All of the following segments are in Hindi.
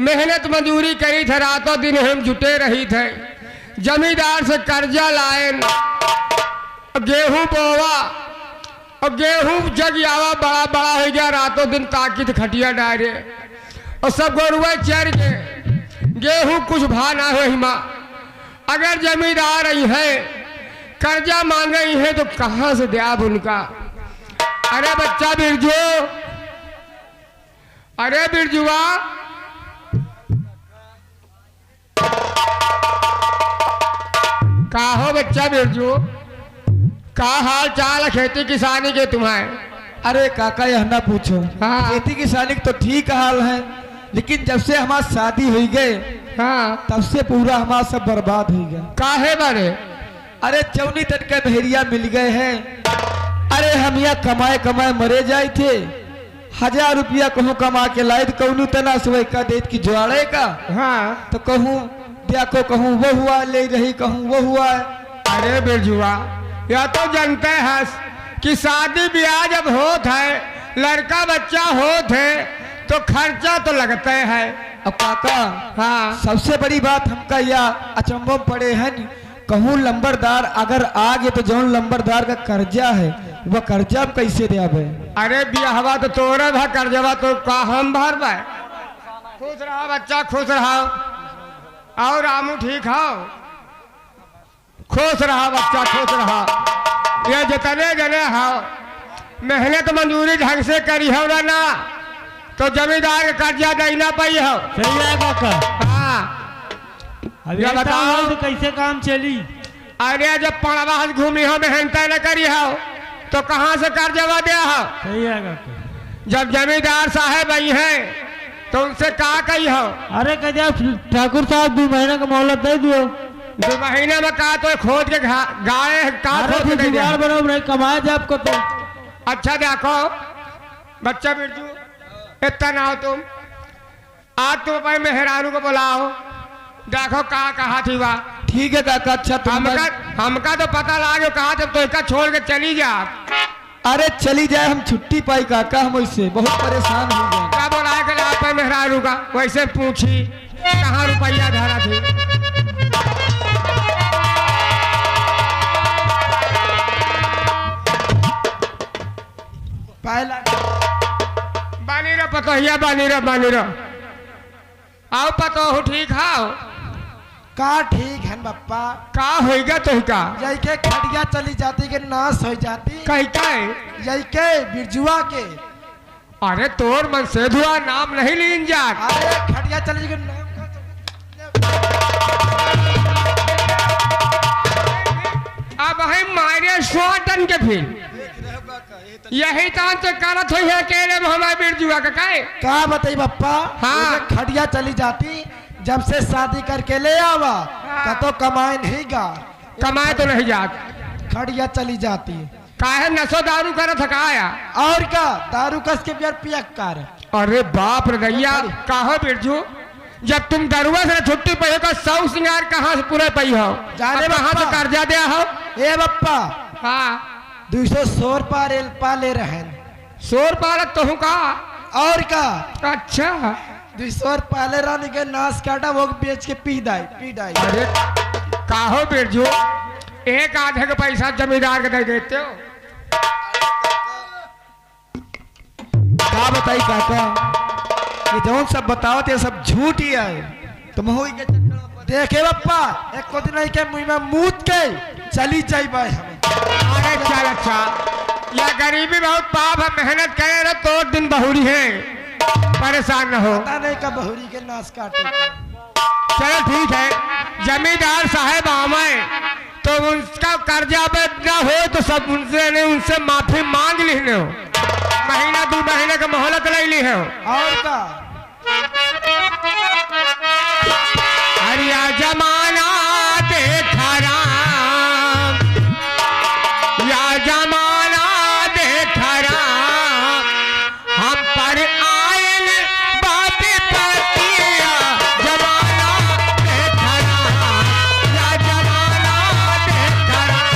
मेहनत मजदूरी करी थे, रातों दिन हम जुटे रही थे। जमींदार से कर्जा लाए, गेहूं बोवा और गेहूं जग आवा बड़ा बड़ा हो गया। रातों दिन ताकित खटिया डारे और सब गोरुआ चर के गेहूं कुछ भा ना हो हिमा। अगर जमींदार आई है कर्जा मांगे है तो कहाँ से द्याब उनका। अरे बच्चा बिरजू, अरे बिरजुआ, का हो बच्चा बिरजू, का हाल चाल है खेती किसानी के तुम्हारे? अरे काका यह ना पूछो। हाँ। खेती किसानी तो ठीक हाल है, लेकिन जब से हमारी शादी हुई गए हाँ, तब से पूरा हमारा सब बर्बाद हो गया। काहे बारे? अरे चौनी तट के भेड़िया मिल गए हैं। अरे हम यहाँ कमाए कमाए मरे जाए थे। 1000 रुपया कहूँ कमा के लाए तो कहूँ तना सुबह का देत की जुआड़े का। हाँ, तो कहूँ दिया को कहूँ वो हुआ ले रही, कहूँ वो हुआ। अरे बिरजुआ, या तो जानते हैं कि शादी ब्याह जब होत है, लड़का बच्चा होत है तो खर्चा तो लगता है। अब काका हाँ, सबसे बड़ी बात हमका यह अचंभव पड़े हैं, कहूँ लंबरदार अगर आ गए तो जौन लंबरदार का कर्जा है वह कर्जा अब कैसे देवे। अरे ब्याहवा तो तोरे भा कर्जवा तो का हम भर भाई। खुश रहा बच्चा, खुश रहा। और रामू ठीक हो? खुश रहा बच्चा, खुश रहा। ये जितने जने हो मेहनत मजदूरी ढंग से करी हो ना तो जमींदार का कर्जा देना पाई हो। सही है काका। हाँ, अभी या बताओ तो कैसे काम चली? अरे जब पड़वा घूमी हो मेहनत न करी हो तो कहाँ से कर्जवा दे हो। सही है काका। जब जमींदार साहब आई हैं तो उनसे कहा कही हो। अरे कह ठाकुर साहब 2 महीने का मोहलत दे दियो। 2 महीने में कहा तो खोद के गाय का अरे खोद के दे जुगाड़ दिया। बनो नहीं कमाए जाए आपको तो। अच्छा देखो बच्चा बिरजू, इतना ना हो तुम। आज तुम अपने मेहरारू को बुलाओ, देखो कहा थी वह। ठीक है काका। अच्छा तुम हमका तो पता लगा कहा जब तो इसका छोड़ के चली जा। अरे चली जाए, हम छुट्टी पाई काका, हम इससे बहुत परेशान हो गए। क्या बोला के आप मेहरारू का वैसे पूछी कहाँ रुपया धरा थी। पहला बानी रो पतोहिया, बानी रो। आओ पतो ठीक आओ। का ठीक है बप्पा। का होगा तो का यही के खड़िया चली जाती के नाश हो जाती। कही का यही के बिरजुआ के। अरे तोर मन से धुआ नाम नहीं लीन जा। अरे खड़िया चली के नाम अब है मारे 100 टन के फिर यही तान से करत हुई है केरे हमारे बिरजुआ का काहे। का बताई बप्पा। हाँ। खड़िया चली जाती, जब से शादी करके ले आवा का तो कमाए नहीं गा। कमाए तो नहीं जात, खड़िया चली जाती। काहे नशो दारू कर थकाया। और का दारू कस के बियर पियक कर। अरे बाप रे दैया, काहो बिरजू जब तुम दरुआ से छुट्टी पे हो 100 सिंगार कहाँ से पूरे पई हो, जाने कहाँ से बप्पा। कर्जा दिया हो। ए बप्पा हाँ 200 पा ले रहे। 100 पालक तो हूँ का। और का अच्छा 200 पाले रानी के नाश काटा वो बेच के पी दाई। अरे काहो बिरजू एक आधे का पैसा जमींदार के दे देते हो। का बताई काका, ये जौन सब बताओ थे सब झूठ ही है। तुम हो के देखे बप्पा एक को दिन नहीं के मुंह में मूत के चली जाई भाई हम। अरे चल अच्छा, यह गरीबी बहुत पाप है, मेहनत करे ना तो दिन बहुरी है, परेशान न हो। पता नहीं कब बहुरी के नाश काटे। चलो ठीक है, जमींदार साहब आवे तो उनका कर्जा पे न हो तो सब उनसे माफी मांग ली हो। महीना 2 महीने का मोहलत ले ली हो। और का हरिया जमाना देखा राम, या जमाना देखा राम, हम पर आयल बात पतिया। जमाना देखा राम, या जमाना देखा राम।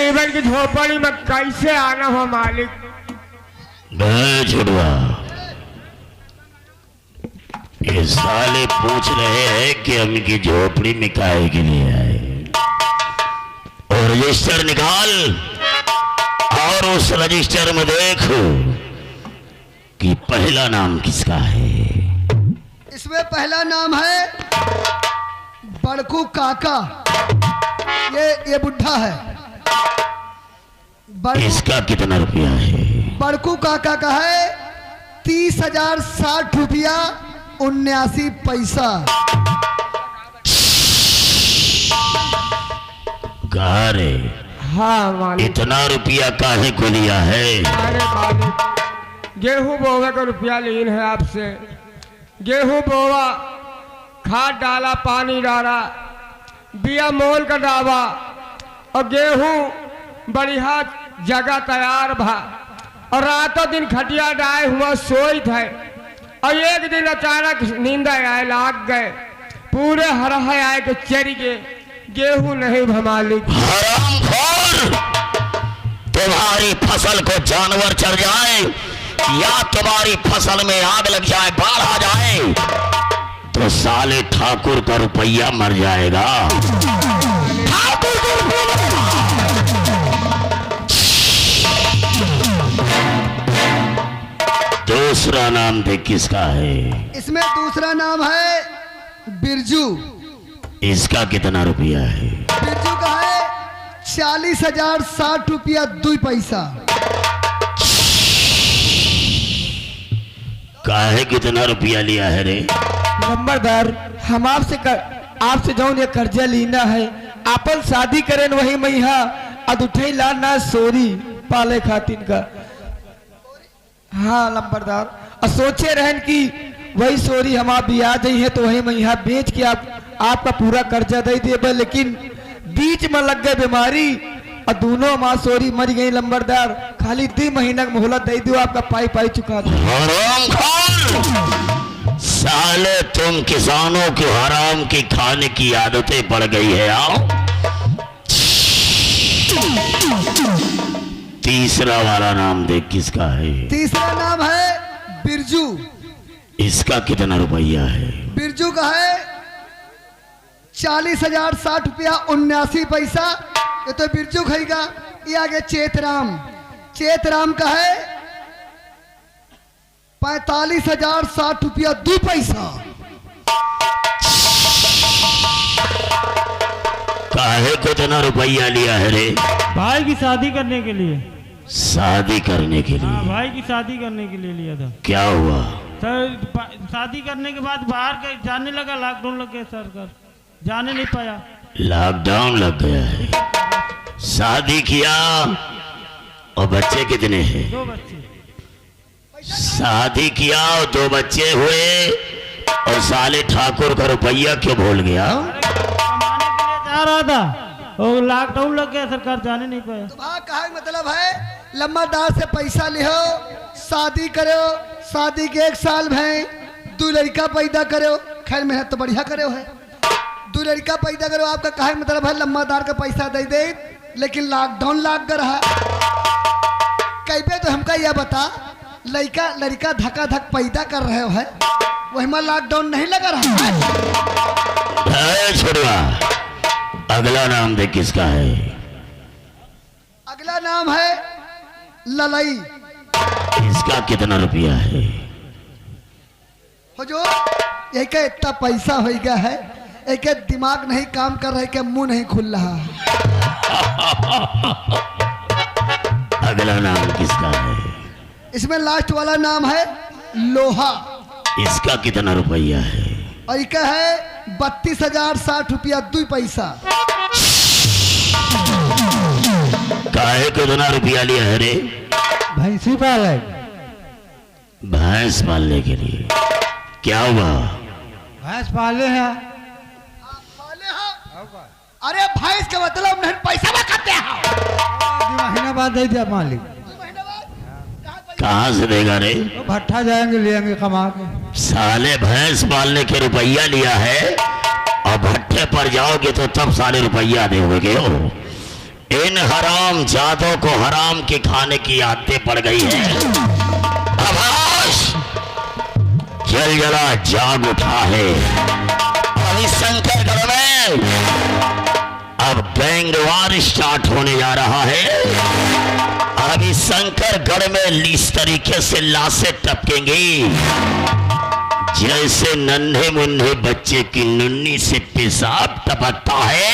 गरीबन की झोपड़ी में कैसे आना हो मालिक। बे छुड़वा, ये साले पूछ रहे हैं कि हम इनकी झोपड़ी में काहे के लिए आए। और रजिस्टर निकाल और उस रजिस्टर में देख कि पहला नाम किसका है। इसमें पहला नाम है बड़कू काका। ये बुढ़ा है। इसका कितना रुपया है। बड़कू काका का है 30,060 रुपया 79 पैसा। कहा रे, हाँ मालिक। इतना रुपया काहे को लिया है। अरे मालिक, गेहूं बोवे का रुपया लीन है आपसे। गेहूं बोवा, खाद डाला, पानी डाला, बिया मोल का डावा और गेहूं बढ़िया जगह तैयार भा और रातों दिन खटिया डाए हुआ सोई थे। और एक दिन अचानक नींद आए, लाग गए, पूरे हरह आए के चरी के गेहूं नहीं भमालिक। हरामखोर, तुम्हारी फसल को जानवर चढ़ जाए या तुम्हारी फसल में आग लग जाए, बाढ़ आ जाए, तो साले ठाकुर का रुपया मर जाएगा। ठाकुर का रुपया मरेगा। दूसरा नाम देख किसका है। इसमें दूसरा नाम है बिरजू। इसका कितना रुपया है। बिरजू का है 40,060 रुपया 2 पैसा। काहे कितना रुपया लिया है रे। नंबरदार, हम आपसे जाऊं ये कर्जा लेना है। आपन शादी करें वही मैहा अदुठे लाना सोरी पाले खातिन का। हाँ नंबरदार, और सोचे रहन कि वही सोरी हम आप बिया दी है तो वही मैहा बेच के आपका पूरा कर्जा दे देबे, लेकिन बीच में लग गए बीमारी और दोनों माँ सोरी मर गई। नंबरदार, खाली 2 महीना का मोहलत दे दो, आपका पाई चुका दो। साले तुम किसानों के हराम की खाने की आदतें पड़ गई है। आओ, तीसरा वाला नाम देख किसका है। तीसरा नाम है बिरजू। इसका कितना रुपया है। बिरजू का है 40,060 रुपया 79 पैसा। ये तो बिरजू खाएगा। ये आगे चेतराम का है 45,060 रुपया 2 पैसा। काहे को इतना रुपया लिया है रे। भाई की शादी करने के लिए। शादी करने के लिए। हाँ, भाई की शादी करने के लिए लिया था। क्या हुआ। सर शादी करने के बाद बाहर के जाने लगा, लॉकडाउन लग गया, सर जाने नहीं पाया। लॉकडाउन लग गया है। शादी किया और बच्चे कितने हैं। 2 बच्चे। शादी किया और 2 बच्चे हुए और साले ठाकुर का रुपया क्यों भूल गया। कमाने के लिए जा रहा था और लॉकडाउन लग गया, सरकार जाने नहीं पाया। तो कहा मतलब है लम्बादार से पैसा लिहो, शादी करो, शादी के 1 साल भय 2 लड़का पैदा करो। खैर मेहनत तो बढ़िया करो है, 2 लड़का पैदा करो। आपका कहा मतलब है लम्बादार का पैसा दे, लेकिन लॉकडाउन लाग कर रहा। कई तो हमका यह बता, लड़का धक्का धक पैदा कर रहे हो है, वही में लॉकडाउन नहीं लगा रहा है। छोड़वा, अगला नाम देख किसका है। अगला नाम है ललई। इसका कितना रुपया है। हो जो एक इतना पैसा हो गया है, एक दिमाग नहीं काम कर रहा है, मुंह नहीं खुल रहा है। अगला नाम किसका है। इसमें लास्ट वाला नाम है लोहा। इसका कितना रुपया है। और इसका है 32,060 रुपया 2 पैसा। काहे को इतना रुपया लिया है रे। भैंसी पाले। भैंस पालने के लिए। क्या हुआ। भैंस पाले हैं। अरे भैंस का मतलब नहीं पैसा में करते हैं। 2 महीना बाद दे दिया मालिक। कहाँ से देगा रे। तो भट्ठा जाएंगे, लेंगे कमा के। साले भैंस पालने के रुपया लिया है और भट्ठे पर जाओगे तो तब साले रुपया दोगे हो। इन हराम जादों को हराम के खाने की आदतें पड़ गई है। आभास जल जला जाग उठा है। अभी शंकरगढ़ में अब गैंगवार स्टार्ट होने जा रहा है। अभी शंकरगढ़ में इस तरीके से लाशें टपकेंगी जैसे नन्हे मुन्ने बच्चे की नुन्नी से पेशाब टपकता है।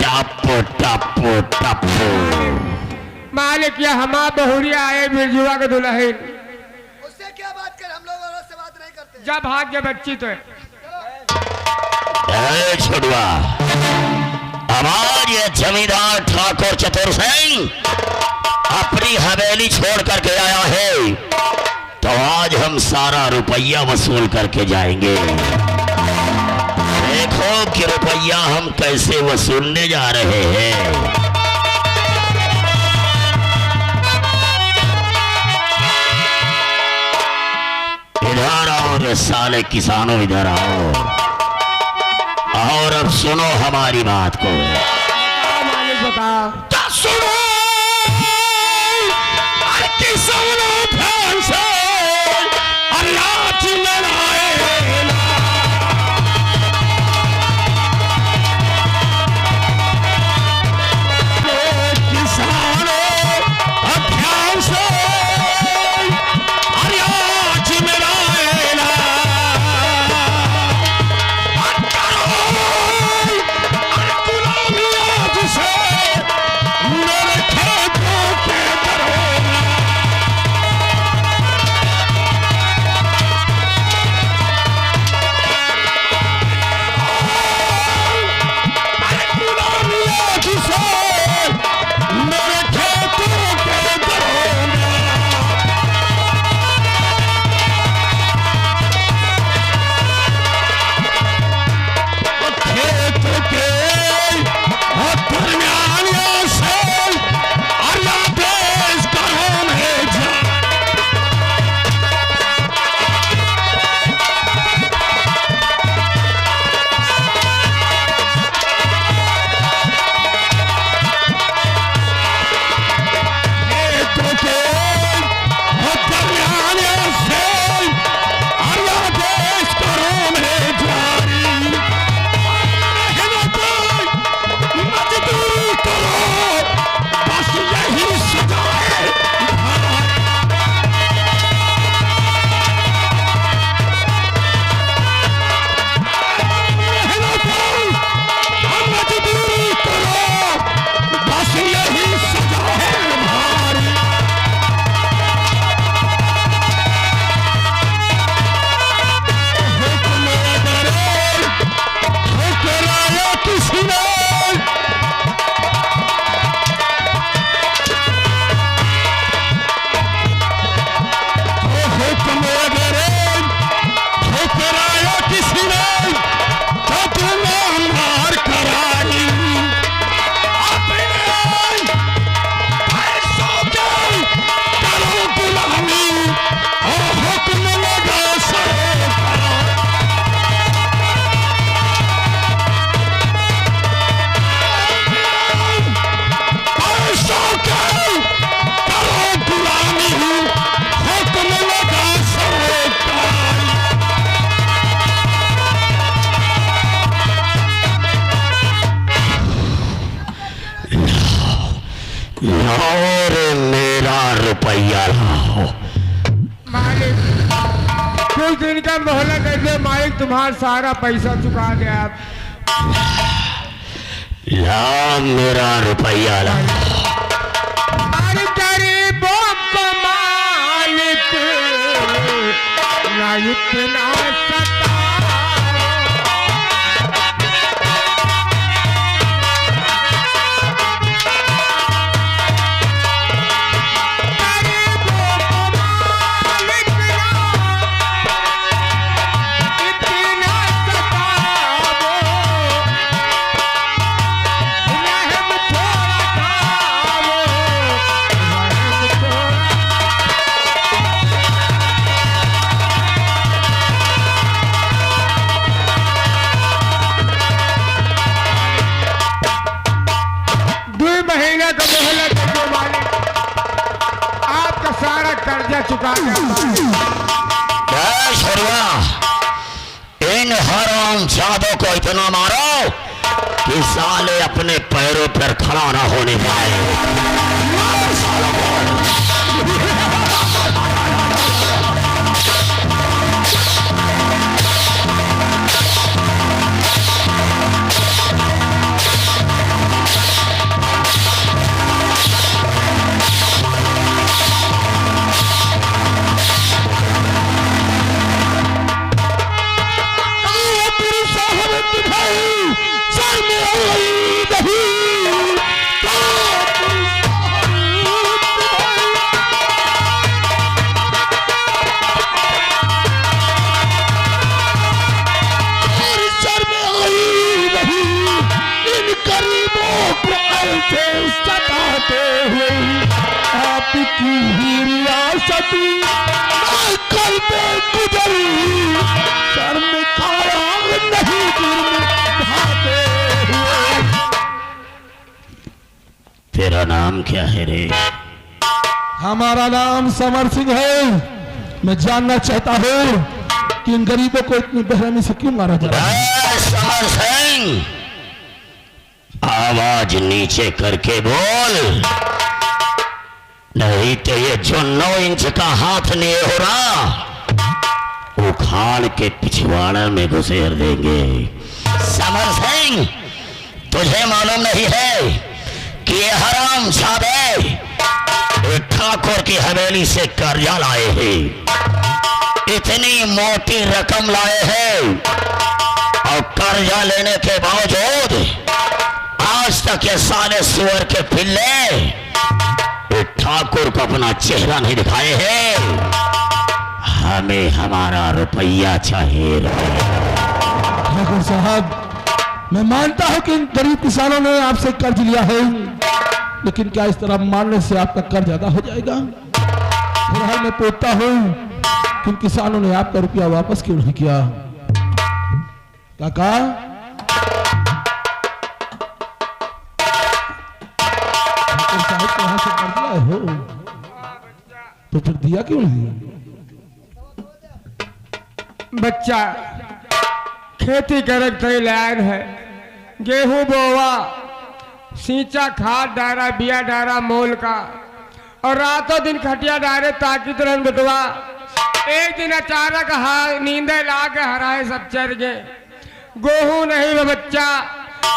टपो टपो टपो। मालिक यह हमा बहुरिया आए बिरजुआ के दुल्हन। उससे क्या बात कर, हम लोग औरत से बात नहीं करते। जब भाग्य बच्ची तो है। छोड़ुआ हमारे जमींदार ठाकुर चतुर सिंह अपनी हवेली छोड़ करके आया है, तो आज हम सारा रुपया वसूल करके जाएंगे। देखो कि रुपया हम कैसे वसूलने जा रहे हैं। इधर आओ रे साले किसानों, इधर आओ और अब सुनो हमारी बात को। मालिक बताओ। क्या सुनो? अरे किसानों ध्यान से, अरे आज लड़ाए ना। किसानों ध्यान से, अरे आज लड़ाए ना। मेरे खेतों के दरोगा और मेरा रुपया लाओ। मालिक कुछ दिन का मोहलत ऐसे, मालिक तुम्हारा सारा पैसा चुका दे आप। ला मेरा रुपया ला। अरे गरीबों को मालिक ना इतना सताओ। का मोहलत देने वाले आपका सारा कर्जा चुका इन हराम जादों को इतना मारो कि साले अपने पैरों पर खड़ा ना होने पाए। आपकी ही रियासत कल पे गुजरी शर्म खाया नहीं भाते हुए। तेरा नाम क्या है रे? हमारा नाम समर सिंह है। मैं जानना चाहता हूँ कि इन गरीबों को इतनी बेरहमी से क्यों मारा जा रहा है? समर सिंह, आवाज नीचे करके बोल, नहीं तो ये जो 9 इंच का हाथ नहीं हो रहा उखाड़ के पिछवाड़ा में घुसेर देंगे। समर सिंह, तुझे मालूम नहीं है कि ये हराम जादे ठाकुर की हवेली से कर्जा लाए हैं, इतनी मोटी रकम लाए हैं और कर्जा लेने के बावजूद आज तक ये साले सुअर के पिल्ले ठाकुर को अपना चेहरा नहीं दिखाए हैं। हमें हमारा रुपया चाहिए। ठाकुर साहब, मैं मानता हूं कि इन गरीब किसानों ने आपसे कर्ज लिया है, लेकिन क्या इस तरह मानने से आपका कर्ज ज्यादा हो जाएगा? फिलहाल मैं पूछता हूं कि इन किसानों ने आपका रुपया वापस क्यों नहीं किया? काका, कहां से कर्ज लाए हो तो फिर दिया क्यों नहीं? बच्चा खेती करे कई लायन है, गेहूं बोवा, सींचा, खाद डारा, बिया डारा मोल का, और रातों दिन खटिया डारे ताकि तुरंत बटवा। एक दिन अचानक नींदे लाके हराए सब चर गए। गेहूं नहीं वो बच्चा,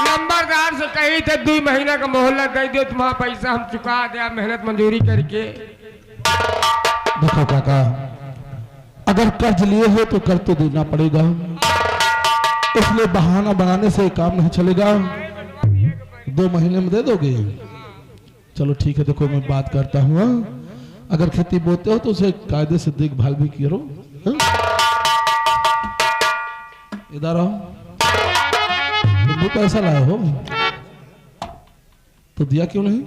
नंबरदार से कही थे 2 महीना का मोहलत दे दियो, तुम्हारा पैसा हम चुका दिया मेहनत मंजूरी करके। देखो काका, अगर कर्ज लिए हो तो कर्ज तो देना पड़ेगा, इसलिए बहाना बनाने से काम नहीं चलेगा। 2 महीने में दे दोगे? चलो ठीक है, देखो मैं बात करता हूँ। अगर खेती बोते हो तो उसे कायदे से देखभाल भी करो। इधर आओ, तुम भी पैसा लाए हो तो दिया क्यों नहीं?